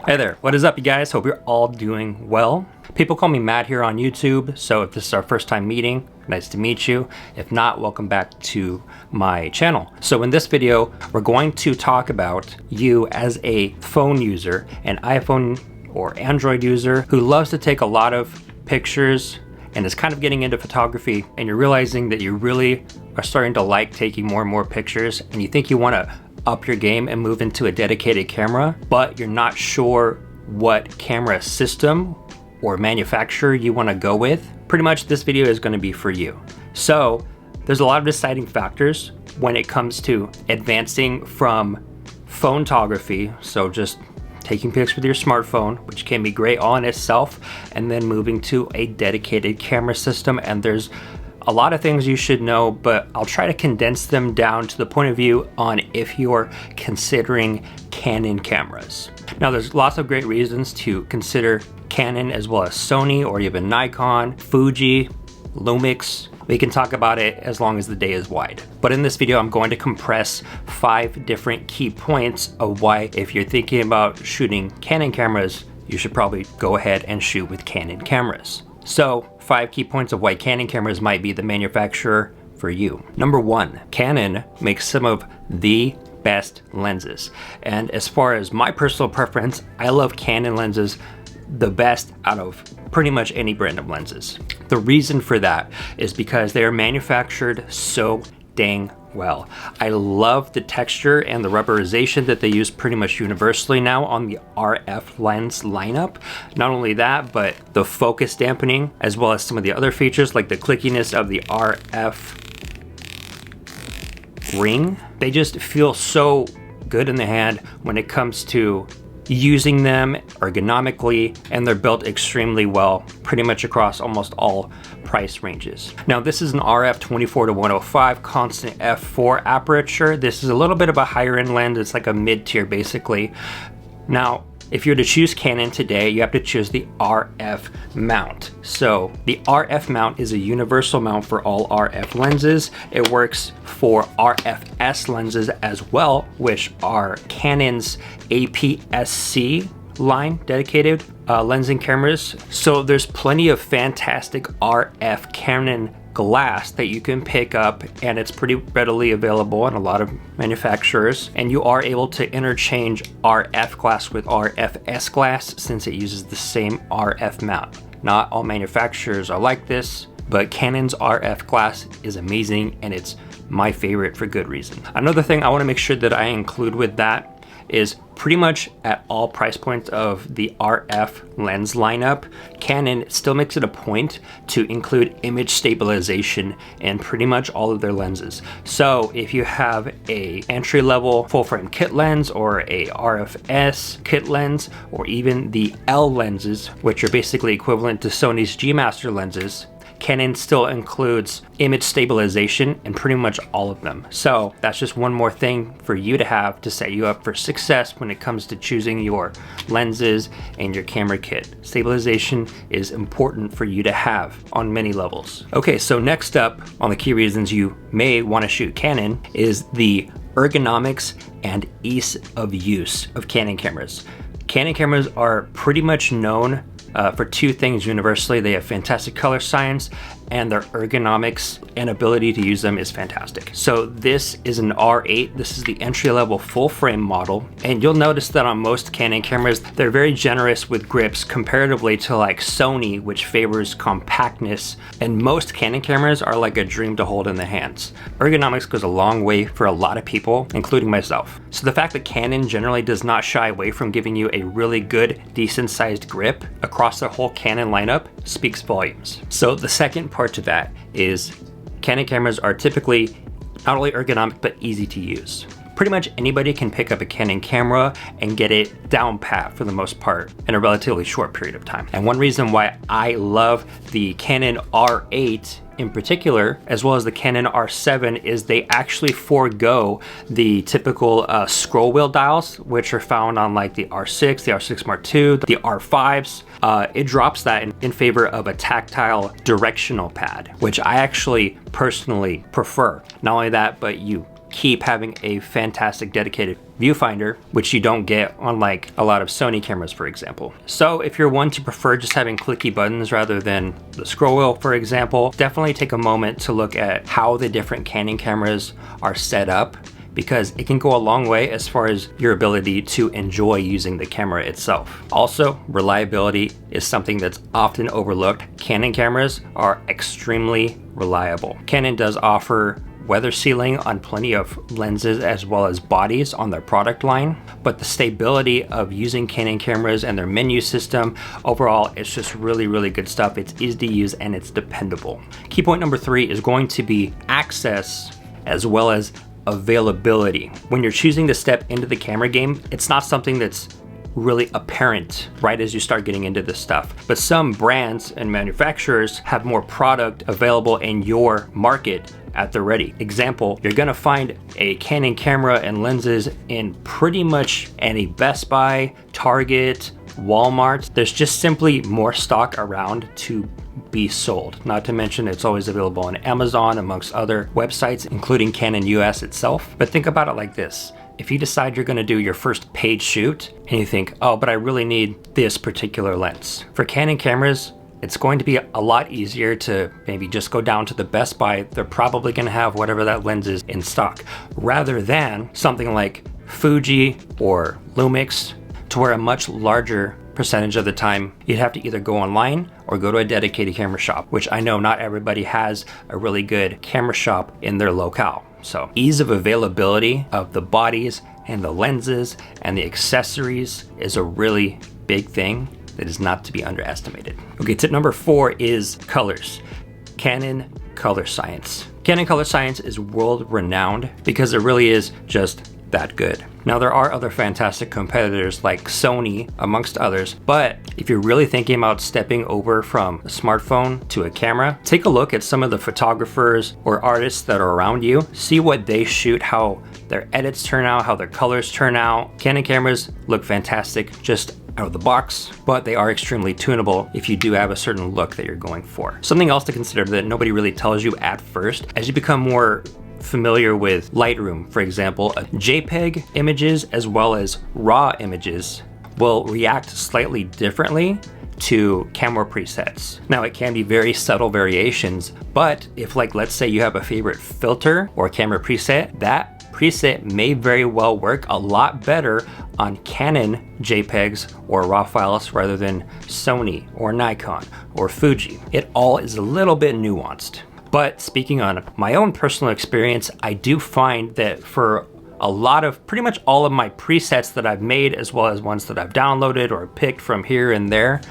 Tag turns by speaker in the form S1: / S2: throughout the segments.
S1: Hey there, what is up you guys? Hope you're all doing well. People call me Matt here on YouTube, so if this is our first time meeting, nice to meet you. If not, welcome back to my channel. So in this video, we're going to talk about you as a phone user, an iPhone or Android user who loves to take a lot of pictures and is kind of getting into photography, and you're realizing that you really are starting to like taking more and more pictures, and you think you want to up your game and move into a dedicated camera, but you're not sure what camera system or manufacturer you want to go with. Pretty much this video is going to be for you. So there's a lot of deciding factors when it comes to advancing from photography, so just taking pics with your smartphone, which can be great all in itself, and then moving to a dedicated camera system. And there's a lot of things you should know, but I'll try to condense them down to the point of view on if you're considering Canon cameras. Now, there's lots of great reasons to consider Canon as well as Sony or even Nikon, Fuji, Lumix. We can talk about it as long as the day is wide. But in this video, I'm going to compress 5 different key points of why, if you're thinking about shooting Canon cameras, you should probably go ahead and shoot with Canon cameras. So 5 key points of why Canon cameras might be the manufacturer for you. Number 1, Canon makes some of the best lenses. And as far as my personal preference, I love Canon lenses the best out of pretty much any brand of lenses. The reason for that is because they are manufactured so dang well. I love the texture and the rubberization that they use pretty much universally now on the RF lens lineup. Not only that, but the focus dampening, as well as some of the other features like the clickiness of the RF ring. They just feel so good in the hand when it comes to using them ergonomically, and they're built extremely well pretty much across almost all price ranges. Now, this is an RF 24-105 constant f4 aperture. This is a little bit of a higher end lens. It's like a mid-tier basically. Now, if you're to choose Canon today, you have to choose the RF mount. So the RF mount is a universal mount for all RF lenses. It works for RFS lenses as well, which are Canon's APS-C line dedicated lensing cameras. So there's plenty of fantastic RF Canon glass that you can pick up, and it's pretty readily available on a lot of manufacturers, and you are able to interchange RF glass with RFS glass since it uses the same RF mount. Not all manufacturers are like this, but Canon's RF glass is amazing, and it's my favorite for good reason. Another thing I want to make sure that I include with that is pretty much at all price points of the RF lens lineup, Canon still makes it a point to include image stabilization in pretty much all of their lenses. So if you have a entry-level full-frame kit lens or a RFS kit lens, or even the L lenses, which are basically equivalent to Sony's G Master lenses, Canon still includes image stabilization in pretty much all of them. So that's just one more thing for you to have to set you up for success when it comes to choosing your lenses and your camera kit. Stabilization is important for you to have on many levels. Okay, so next up on the key reasons you may want to shoot Canon is the ergonomics and ease of use of Canon cameras. Canon cameras are pretty much known for 2 things universally. They have fantastic color science, and their ergonomics and ability to use them is fantastic. So this is an R8. This is the entry-level full-frame model, and you'll notice that on most Canon cameras, they're very generous with grips comparatively to like Sony, which favors compactness, and most Canon cameras are like a dream to hold in the hands. Ergonomics goes a long way for a lot of people, including myself. So the fact that Canon generally does not shy away from giving you a really good, decent-sized grip across the whole Canon lineup speaks volumes. So the second part to that is Canon cameras are typically not only ergonomic but easy to use. Pretty much anybody can pick up a Canon camera and get it down pat for the most part in a relatively short period of time. And one reason why I love the Canon R8 in particular, as well as the Canon R7, is they actually forego the typical scroll wheel dials, which are found on like the R6, the R6 Mark II, the R5s. It drops that in favor of a tactile directional pad, which I actually personally prefer. Not only that, but you keep having a fantastic dedicated viewfinder, which you don't get on like a lot of Sony cameras, for example. So if you're one to prefer just having clicky buttons rather than the scroll wheel, for example, definitely take a moment to look at how the different Canon cameras are set up, because it can go a long way as far as your ability to enjoy using the camera itself. Also, reliability is something that's often overlooked. Canon cameras are extremely reliable. Canon does offer weather sealing on plenty of lenses as well as bodies on their product line, but the stability of using Canon cameras and their menu system, overall, it's just really, really good stuff. It's easy to use and it's dependable. Key point number 3 is going to be access as well as availability. When you're choosing to step into the camera game, it's not something that's really apparent right as you start getting into this stuff. But some brands and manufacturers have more product available in your market at the ready. Example, you're gonna find a Canon camera and lenses in pretty much any Best Buy, Target, Walmart. There's just simply more stock around to be sold. Not to mention it's always available on Amazon amongst other websites, including Canon US itself. But think about it like this. If you decide you're gonna do your first paid shoot and you think, oh, but I really need this particular lens. For Canon cameras, it's going to be a lot easier to maybe just go down to the Best Buy. They're probably gonna have whatever that lens is in stock, rather than something like Fuji or Lumix, to where a much larger percentage of the time you'd have to either go online or go to a dedicated camera shop, which I know not everybody has a really good camera shop in their locale. So ease of availability of the bodies and the lenses and the accessories is a really big thing that is not to be underestimated. Okay, tip number 4 is colors. Canon Color Science. Canon Color Science is world renowned because it really is just that good. Now, there are other fantastic competitors like Sony amongst others, but if you're really thinking about stepping over from a smartphone to a camera, take a look at some of the photographers or artists that are around you, see what they shoot, how their edits turn out, how their colors turn out. Canon cameras look fantastic just out of the box, but they are extremely tunable if you do have a certain look that you're going for. Something else to consider that nobody really tells you at first, as you become more familiar with Lightroom, for example, JPEG images as well as RAW images will react slightly differently to camera presets. Now, it can be very subtle variations, but if, like, let's say you have a favorite filter or camera preset, that preset may very well work a lot better on Canon JPEGs or RAW files rather than Sony or Nikon or Fuji. It all is a little bit nuanced. But speaking on my own personal experience, I do find that for a lot of, pretty much all of my presets that I've made, as well as ones that I've downloaded or picked from here and there,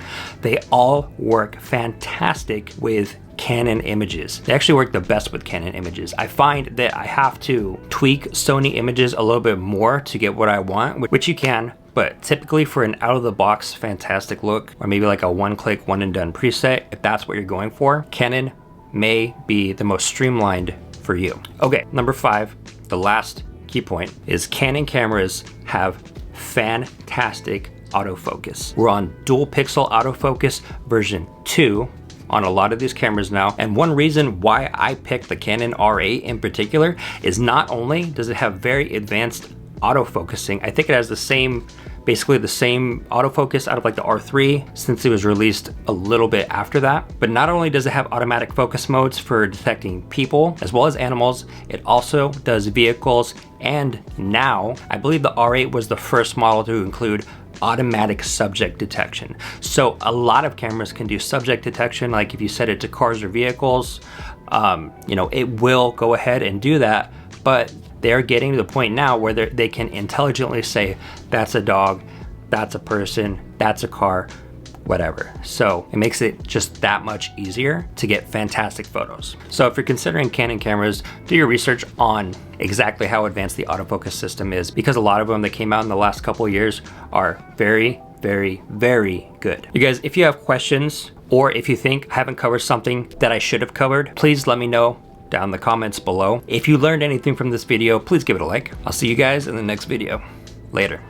S1: they all work fantastic with Canon images. They actually work the best with Canon images. I find that I have to tweak Sony images a little bit more to get what I want, which you can, but typically for an out-of-the-box fantastic look, or maybe like a one-click, one-and-done preset, if that's what you're going for, Canon may be the most streamlined for you. Okay, number 5, the last key point, is Canon cameras have fantastic autofocus. We're on dual pixel autofocus version 2 on a lot of these cameras now, and one reason why I picked the Canon R8 in particular is not only does it have very advanced autofocusing, I think it has the same, basically the same autofocus out of like the R3 since it was released a little bit after that. But not only does it have automatic focus modes for detecting people as well as animals, it also does vehicles, and now I believe the R8 was the first model to include automatic subject detection. So a lot of cameras can do subject detection, like if you set it to cars or vehicles, it will go ahead and do that, but they're getting to the point now where they can intelligently say, that's a dog, that's a person, that's a car, whatever. So it makes it just that much easier to get fantastic photos. So if you're considering Canon cameras, do your research on exactly how advanced the autofocus system is, because a lot of them that came out in the last couple of years are very, very, very good. You guys, if you have questions, or if you think I haven't covered something that I should have covered, please let me know down in the comments below. If you learned anything from this video, please give it a like. I'll see you guys in the next video. Later.